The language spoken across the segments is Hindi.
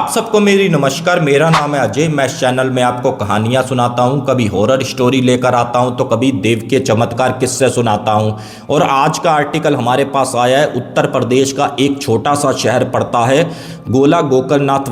आप सबको मेरी नमस्कार। मेरा नाम है अजय। मैं इस चैनल में आपको कहानियां सुनाता हूं, कभी हॉरर स्टोरी लेकर आता हूं तो कभी देव के चमत्कार किस्से सुनाता हूं। और आज का आर्टिकल हमारे पास आया है उत्तर प्रदेश का एक छोटा सा शहर पड़ता है गोला गोकर्णनाथ।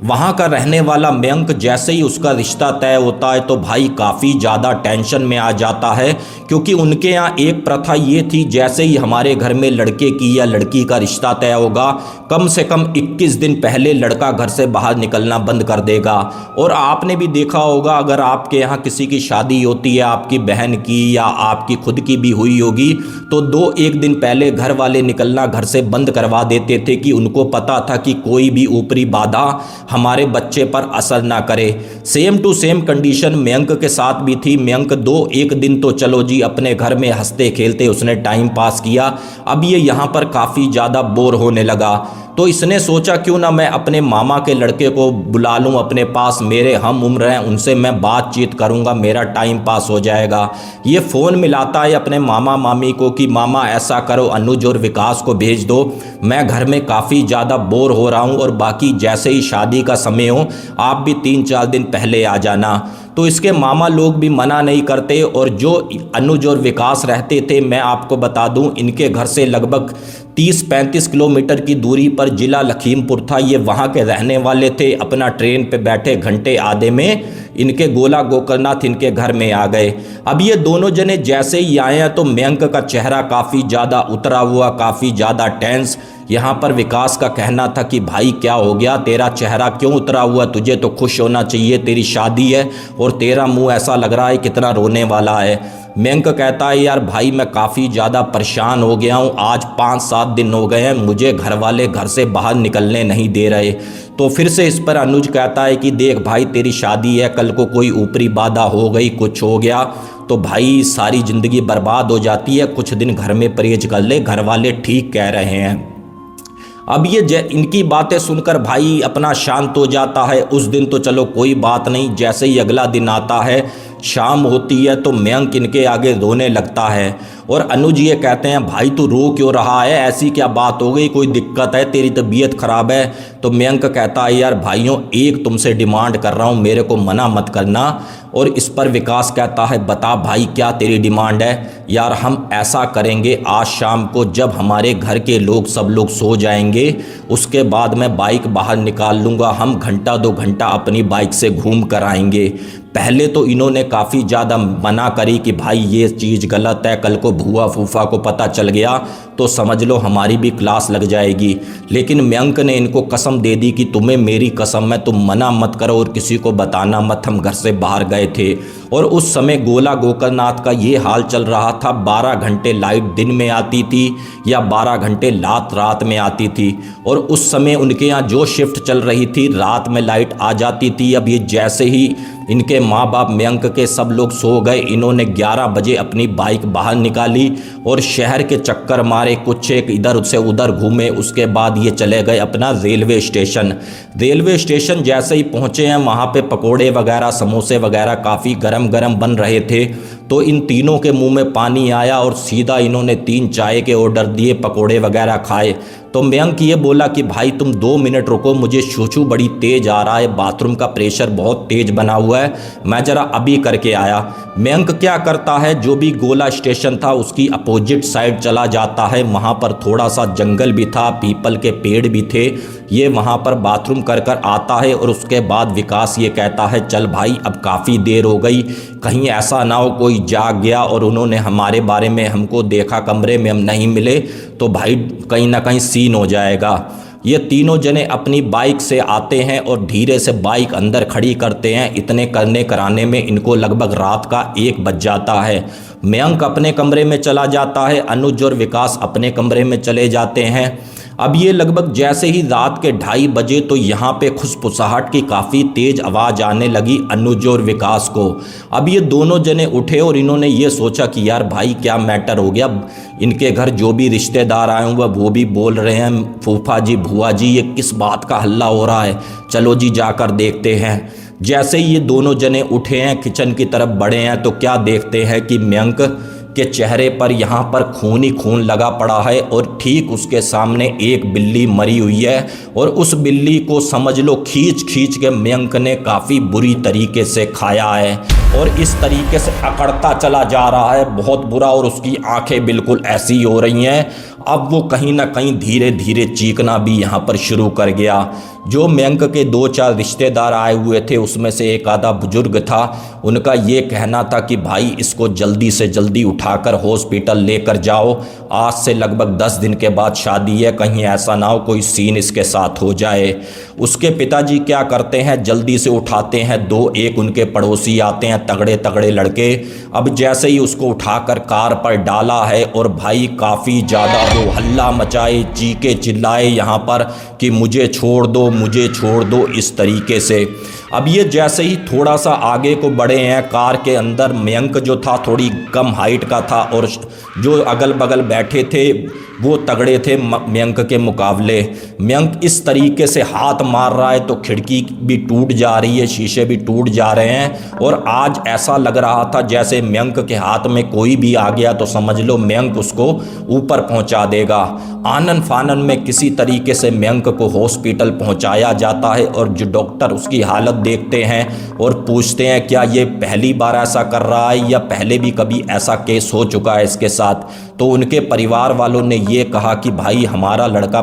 वहां का रहने वाला मयंक जैसे ही उसका रिश्ता तय होता है तो भाई काफ़ी ज़्यादा टेंशन में आ जाता है, क्योंकि उनके यहाँ एक प्रथा ये थी, जैसे ही हमारे घर में लड़के की या लड़की का रिश्ता तय होगा कम से कम 21 दिन पहले लड़का घर से बाहर निकलना बंद कर देगा। और आपने भी देखा होगा, अगर आपके यहाँ किसी की शादी होती है, आपकी बहन की या आपकी खुद की भी हुई होगी, तो 2-1 दिन पहले घर वाले निकलना घर से बंद करवा देते थे कि उनको पता था कि कोई भी ऊपरी बाधा हमारे बच्चे पर असर ना करे। Same to same condition Mayank के साथ भी थी। मयंक 2-1 दिन तो चलो जी अपने घर में हंसते खेलते उसने टाइम पास किया। अब ये यहाँ पर काफ़ी ज़्यादा बोर होने लगा, तो इसने सोचा क्यों ना मैं अपने मामा के लड़के को बुला लूं अपने पास, मेरे हम उम्र हैं, उनसे मैं बातचीत करूंगा, मेरा टाइम पास हो जाएगा। ये फ़ोन मिलाता है अपने मामा मामी को कि मामा ऐसा करो, अनुज और विकास को भेज दो, मैं घर में काफ़ी ज़्यादा बोर हो रहा हूं, और बाकी जैसे ही शादी का समय हो आप भी 3-4 दिन पहले आ जाना। तो इसके मामा लोग भी मना नहीं करते। और जो अनुज और विकास रहते थे, मैं आपको बता दूं, इनके घर से लगभग 30-35 किलोमीटर की दूरी पर जिला लखीमपुर था। ये वहाँ के रहने वाले थे। अपना ट्रेन पे बैठे घंटे आधे में इनके गोला गोकर्णनाथ इनके घर में आ गए। अब ये दोनों जने जैसे ही आए हैं तो मयंक का चेहरा काफ़ी ज़्यादा उतरा हुआ, काफ़ी ज़्यादा टेंस। यहाँ पर विकास का कहना था कि भाई क्या हो गया, तेरा चेहरा क्यों उतरा हुआ, तुझे तो खुश होना चाहिए, तेरी शादी है और तेरा मुंह ऐसा लग रहा है कितना रोने वाला है। मयंक कहता है यार भाई मैं काफ़ी ज़्यादा परेशान हो गया हूँ, आज 5-7 दिन हो गए हैं, मुझे घर वाले घर से बाहर निकलने नहीं दे रहे। तो फिर से इस पर अनुज कहता है कि देख भाई तेरी शादी है, कल को कोई ऊपरी बाधा हो गई, कुछ हो गया तो भाई सारी ज़िंदगी बर्बाद हो जाती है, कुछ दिन घर में परहेज कर ले, घर वाले ठीक कह रहे हैं। अब ये इनकी बातें सुनकर भाई अपना शांत हो जाता है। उस दिन तो चलो कोई बात नहीं, जैसे ही अगला दिन आता है, शाम होती है, तो मयंक इनके आगे रोने लगता है। और अनुज ये कहते हैं भाई तू रो क्यों रहा है, ऐसी क्या बात हो गई, कोई दिक्कत है, तेरी तबीयत ख़राब है। तो मयंक कहता है यार भाइयों एक तुमसे डिमांड कर रहा हूँ, मेरे को मना मत करना। और इस पर विकास कहता है बता भाई क्या तेरी डिमांड है। यार हम ऐसा करेंगे, आज शाम को जब हमारे घर के लोग सब लोग सो जाएंगे उसके बाद मैं बाइक बाहर निकाल लूँगा, हम घंटा 2 घंटा अपनी बाइक से घूम कर आएंगे। पहले तो इन्होंने काफ़ी ज़्यादा मना करी कि भाई ये चीज़ गलत है, कल को भूआ फूफा को पता चल गया तो समझ लो हमारी भी क्लास लग जाएगी। लेकिन मयंक ने इनको कसम दे दी कि तुम्हें मेरी कसम है, तुम मना मत करो और किसी को बताना मत, हम घर से बाहर गए थे। और उस समय गोला गोकर्णनाथ का ये हाल चल रहा था, 12 घंटे लाइट दिन में आती थी या 12 घंटे रात में आती थी। और उस समय उनके यहाँ जो शिफ्ट चल रही थी रात में लाइट आ जाती थी। अब ये जैसे ही इनके माँ बाप मयंक के सब लोग सो गए, इन्होंने 11 बजे अपनी बाइक बाहर निकाली और शहर के चक्कर मारे, कुछ एक इधर से उधर घूमे। उसके बाद ये चले गए अपना रेलवे स्टेशन। रेलवे स्टेशन जैसे ही पहुँचे हैं वहाँ पे पकोड़े वगैरह समोसे वगैरह काफ़ी गरम गरम बन रहे थे। तो इन तीनों के मुंह में पानी आया और सीधा इन्होंने 3 चाय के ऑर्डर दिए, पकोड़े वगैरह खाए। तो मयंक ये बोला कि भाई तुम 2 मिनट रुको, मुझे शूशू बड़ी तेज़ आ रहा है, बाथरूम का प्रेशर बहुत तेज़ बना हुआ है, मैं ज़रा अभी करके आया। मयंक क्या करता है, जो भी गोला स्टेशन था उसकी अपोजिट साइड चला जाता है। वहाँ पर थोड़ा सा जंगल भी था, पीपल के पेड़ भी थे। ये वहाँ पर बाथरूम कर आता है और उसके बाद विकास ये कहता है चल भाई अब काफ़ी देर हो गई, कहीं ऐसा ना हो कोई जाग गया और उन्होंने हमारे बारे में हमको देखा, कमरे में हम नहीं मिले तो भाई कहीं ना कहीं सीन हो जाएगा। ये तीनों जने अपनी बाइक से आते हैं और धीरे से बाइक अंदर खड़ी करते हैं। इतने करने कराने में इनको लगभग रात का 1 बज जाता है। मयंक अपने कमरे में चला जाता है, अनुज और विकास अपने कमरे में चले जाते हैं। अब ये लगभग जैसे ही रात के 2:30 बजे तो यहाँ पे खुसफुसाहट की काफ़ी तेज़ आवाज़ आने लगी अनुज और विकास को। अब ये दोनों जने उठे और इन्होंने ये सोचा कि यार भाई क्या मैटर हो गया, इनके घर जो भी रिश्तेदार आए हुए वो भी बोल रहे हैं फूफा जी भूआ जी ये किस बात का हल्ला हो रहा है, चलो जी जाकर देखते हैं। जैसे ही ये दोनों जने उठे हैं किचन की तरफ बढ़े हैं तो क्या देखते हैं कि मयंक के चेहरे पर यहाँ पर खून ही खून लगा पड़ा है और ठीक उसके सामने एक बिल्ली मरी हुई है और उस बिल्ली को समझ लो खींच खींच के मयंक ने काफ़ी बुरी तरीके से खाया है और इस तरीके से अकड़ता चला जा रहा है, बहुत बुरा। और उसकी आंखें बिल्कुल ऐसी हो रही हैं, अब वो कहीं ना कहीं धीरे धीरे चीखना भी यहाँ पर शुरू कर गया। जो मयंक के 2-4 रिश्तेदार आए हुए थे उसमें से एक आधा बुजुर्ग था, उनका ये कहना था कि भाई इसको जल्दी से जल्दी उठाकर हॉस्पिटल लेकर जाओ, आज से लगभग 10 दिन के बाद शादी है, कहीं ऐसा ना हो कोई सीन इसके साथ हो जाए। उसके पिताजी क्या करते हैं, जल्दी से उठाते हैं, एक उनके पड़ोसी आते हैं, तगड़े तगड़े लड़के। अब जैसे ही उसको उठाकर कार पर डाला है और भाई काफ़ी ज़्यादा वो हल्ला मचाए, चीखे चिल्लाए यहाँ पर कि मुझे छोड़ दो, मुझे छोड़ दो, इस तरीके से। अब ये जैसे ही थोड़ा सा आगे को बढ़े हैं, कार के अंदर मयंक जो था थोड़ी कम हाइट का था और जो अगल बगल बैठे थे वो तगड़े थे मयंक के मुकाबले। मयंक इस तरीके से हाथ मार रहा है तो खिड़की भी टूट जा रही है, शीशे भी टूट जा रहे हैं और आज ऐसा लग रहा था जैसे मयंक के हाथ में कोई भी आ गया तो समझ लो मयंक उसको ऊपर पहुंचा देगा। आनन फानन में किसी तरीके से मयंक को हॉस्पिटल पहुंचाया जाता है और जो डॉक्टर उसकी हालत देखते हैं और पूछते हैं क्या ये पहली बार ऐसा कर रहा है या पहले भी कभी ऐसा केस हो चुका है इसके साथ। तो उनके परिवार वालों ने ये कहा कि भाई हमारा लड़का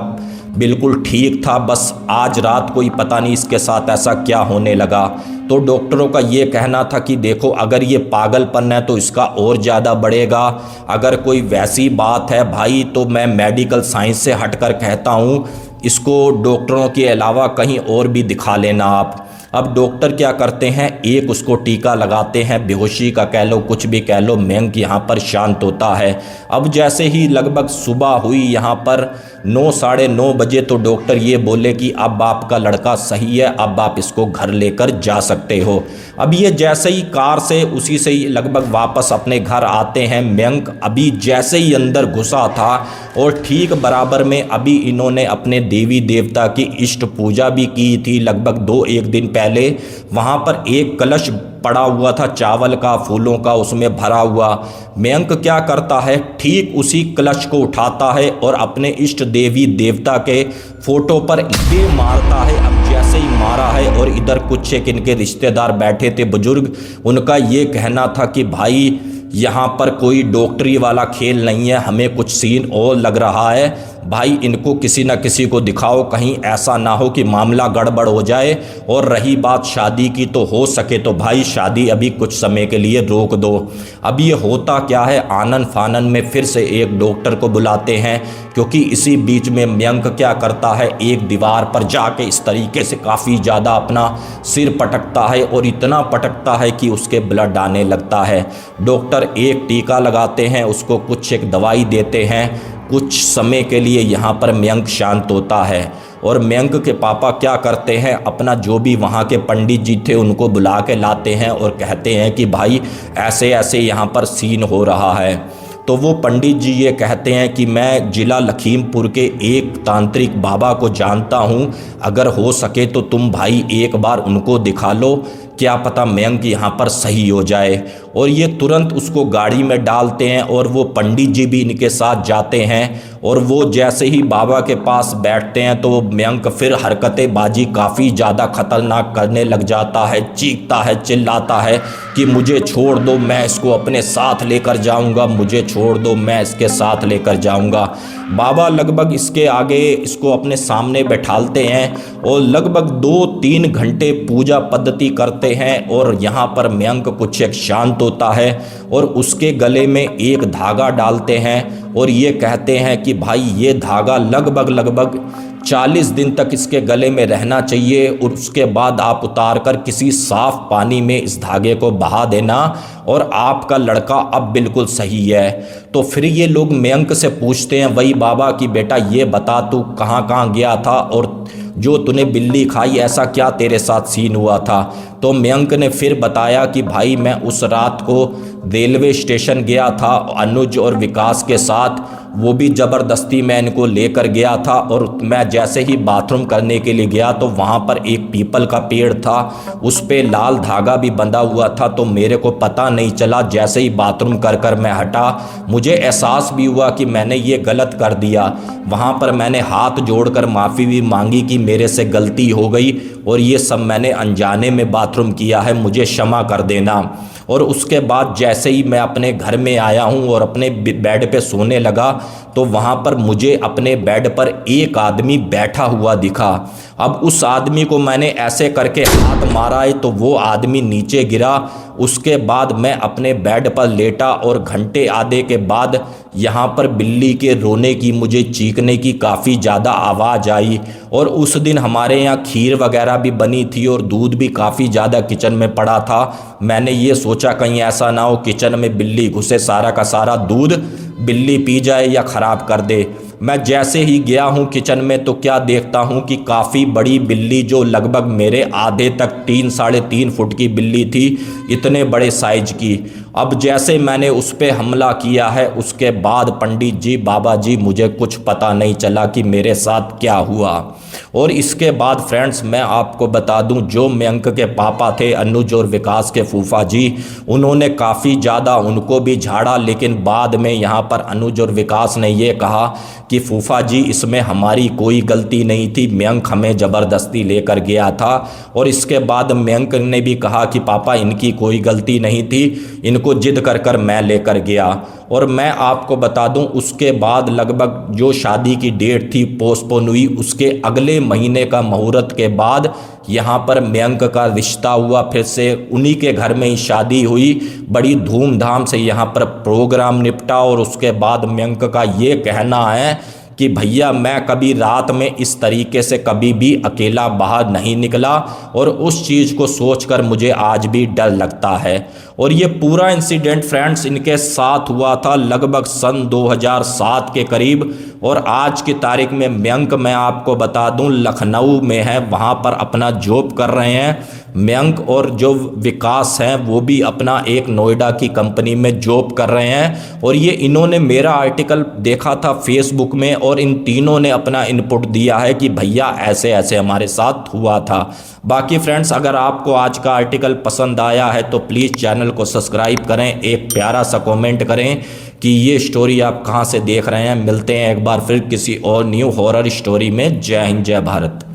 बिल्कुल ठीक था, बस आज रात को ही पता नहीं इसके साथ ऐसा क्या होने लगा। तो डॉक्टरों का ये कहना था कि देखो अगर ये पागलपन है तो इसका और ज़्यादा बढ़ेगा, अगर कोई वैसी बात है भाई तो मैं मेडिकल साइंस से हटकर कहता हूँ इसको डॉक्टरों के अलावा कहीं और भी दिखा लेना आप। अब डॉक्टर क्या करते हैं, एक उसको टीका लगाते हैं, बेहोशी का कह लो कुछ भी कह लो, मयंक यहाँ पर शांत होता है। अब जैसे ही लगभग सुबह हुई यहाँ पर 9 साढ़े 9 बजे तो डॉक्टर ये बोले कि अब आपका लड़का सही है, अब आप इसको घर लेकर जा सकते हो। अब ये जैसे ही कार से उसी से ही लगभग वापस अपने घर आते हैं, मयंक अभी जैसे ही अंदर घुसा था और ठीक बराबर में अभी इन्होंने अपने देवी देवता की इष्ट पूजा भी की थी, लगभग 2-1 दिन पहले वहां पर एक कलश पड़ा हुआ था चावल का, फूलों का, उसमें भरा हुआ। मयंक क्या करता है, ठीक उसी कलश को उठाता है और अपने इष्ट देवी देवता के फोटो पर ये मारता है। अब जैसे ही मारा है और इधर कुछ एक इनके रिश्तेदार बैठे थे बुजुर्ग, उनका ये कहना था कि भाई यहाँ पर कोई डॉक्टरी वाला खेल नहीं है, हमें कुछ सीन और लग रहा है, भाई इनको किसी न किसी को दिखाओ, कहीं ऐसा ना हो कि मामला गड़बड़ हो जाए। और रही बात शादी की तो हो सके तो भाई शादी अभी कुछ समय के लिए रोक दो। अब ये होता क्या है, आनन फानन में फिर से एक डॉक्टर को बुलाते हैं, क्योंकि इसी बीच में मयंक क्या करता है, एक दीवार पर जाके इस तरीके से काफ़ी ज़्यादा अपना सिर पटकता है और इतना पटकता है कि उसके ब्लड आने लगता है। डॉक्टर एक टीका लगाते हैं, उसको कुछ एक दवाई देते हैं, कुछ समय के लिए यहाँ पर मयंक शांत होता है। और मयंक के पापा क्या करते हैं, अपना जो भी वहाँ के पंडित जी थे उनको बुला के लाते हैं और कहते हैं कि भाई ऐसे ऐसे यहाँ पर सीन हो रहा है। तो वो पंडित जी ये कहते हैं कि मैं जिला लखीमपुर के एक तांत्रिक बाबा को जानता हूँ, अगर हो सके तो तुम भाई एक बार उनको दिखा लो, क्या पता मयंक यहाँ पर सही हो जाए। और ये तुरंत उसको गाड़ी में डालते हैं और वो पंडित जी भी इनके साथ जाते हैं। और वो जैसे ही बाबा के पास बैठते हैं तो मयंक फिर हरकतें बाजी काफ़ी ज़्यादा खतरनाक करने लग जाता है, चीखता है, चिल्लाता है कि मुझे छोड़ दो, मैं इसको अपने साथ लेकर जाऊंगा, मुझे छोड़ दो, मैं इसके साथ लेकर जाऊंगा। बाबा लगभग इसके आगे इसको अपने सामने बैठालते हैं और लगभग 2-3 घंटे पूजा पद्धति करते हैं। और यहाँ पर मयंक कुछ एक शांत होता है और उसके गले में एक धागा डालते हैं और ये कहते हैं कि भाई ये धागा लगभग 40 दिन तक इसके गले में रहना चाहिए और उसके बाद आप उतार कर किसी साफ पानी में इस धागे को बहा देना और आपका लड़का अब बिल्कुल सही है। तो फिर ये लोग मयंक से पूछते हैं वही बाबा कि बेटा ये बता तू कहाँ कहाँ गया था और जो तूने बिल्ली खाई ऐसा क्या तेरे साथ सीन हुआ था। तो मयंक ने फिर बताया कि भाई मैं उस रात को रेलवे स्टेशन गया था अनुज और विकास के साथ, वो भी ज़बरदस्ती मैं इनको लेकर गया था। और मैं जैसे ही बाथरूम करने के लिए गया तो वहाँ पर एक पीपल का पेड़ था, उस पे लाल धागा भी बंधा हुआ था, तो मेरे को पता नहीं चला। जैसे ही बाथरूम कर कर मैं हटा, मुझे एहसास भी हुआ कि मैंने ये गलत कर दिया। वहाँ पर मैंने हाथ जोड़कर माफ़ी भी मांगी कि मेरे से गलती हो गई और ये सब मैंने अनजाने में बाथरूम किया है, मुझे क्षमा कर देना। और उसके बाद जैसे ही मैं अपने घर में आया हूँ और अपने बेड पे सोने लगा तो वहाँ पर मुझे अपने बेड पर एक आदमी बैठा हुआ दिखा। अब उस आदमी को मैंने ऐसे करके हाथ मारा है तो वो आदमी नीचे गिरा। उसके बाद मैं अपने बेड पर लेटा और घंटे आधे के बाद यहाँ पर बिल्ली के रोने की, मुझे चीखने की काफ़ी ज़्यादा आवाज़ आई। और उस दिन हमारे यहाँ खीर वगैरह भी बनी थी और दूध भी काफ़ी ज़्यादा किचन में पड़ा था। मैंने ये सोचा कहीं ऐसा ना हो किचन में बिल्ली घुसे, सारा का सारा दूध बिल्ली पी जाए या ख़राब कर दे। मैं जैसे ही गया हूँ किचन में तो क्या देखता हूँ कि काफ़ी बड़ी बिल्ली, जो लगभग मेरे आधे तक 3-3.5 फुट की बिल्ली थी, इतने बड़े साइज की। अब जैसे मैंने उस पर हमला किया है उसके बाद पंडित जी, बाबा जी, मुझे कुछ पता नहीं चला कि मेरे साथ क्या हुआ। और इसके बाद फ्रेंड्स मैं आपको बता दूं, जो मयंक के पापा थे, अनुज और विकास के फूफा जी, उन्होंने काफ़ी ज़्यादा उनको भी झाड़ा, लेकिन बाद में यहाँ पर अनुज और विकास ने ये कहा कि फूफा जी इसमें हमारी कोई गलती नहीं थी, मयंक हमें ज़बरदस्ती लेकर गया था। और इसके बाद मयंक ने भी कहा कि पापा इनकी कोई गलती नहीं थी, इनको जिद कर कर मैं लेकर गया। और मैं आपको बता दूं उसके बाद लगभग जो शादी की डेट थी पोस्टपोन हुई, उसके अगले महीने का मुहूर्त के बाद यहाँ पर मयंक का रिश्ता हुआ, फिर से उन्हीं के घर में ही शादी हुई, बड़ी धूमधाम से यहाँ पर प्रोग्राम निपटा। और उसके बाद मयंक का ये कहना है कि भैया मैं कभी रात में इस तरीके से कभी भी अकेला बाहर नहीं निकला, और उस चीज़ को सोचकर मुझे आज भी डर लगता है। और ये पूरा इंसिडेंट फ्रेंड्स इनके साथ हुआ था लगभग सन 2007 के करीब। और आज की तारीख में मयंक, मैं आपको बता दूं, लखनऊ में है, वहाँ पर अपना जॉब कर रहे हैं मयंक। और जो विकास हैं वो भी अपना एक नोएडा की कंपनी में जॉब कर रहे हैं। और ये इन्होंने मेरा आर्टिकल देखा था फेसबुक में और इन तीनों ने अपना इनपुट दिया है कि भैया ऐसे ऐसे हमारे साथ हुआ था। बाकी फ्रेंड्स अगर आपको आज का आर्टिकल पसंद आया है तो प्लीज़ चैनल को सब्सक्राइब करें, एक प्यारा सा कमेंट करें कि ये स्टोरी आप कहाँ से देख रहे हैं। मिलते हैं एक बार फिर किसी और न्यू हॉरर स्टोरी में। जय हिंद, जय भारत।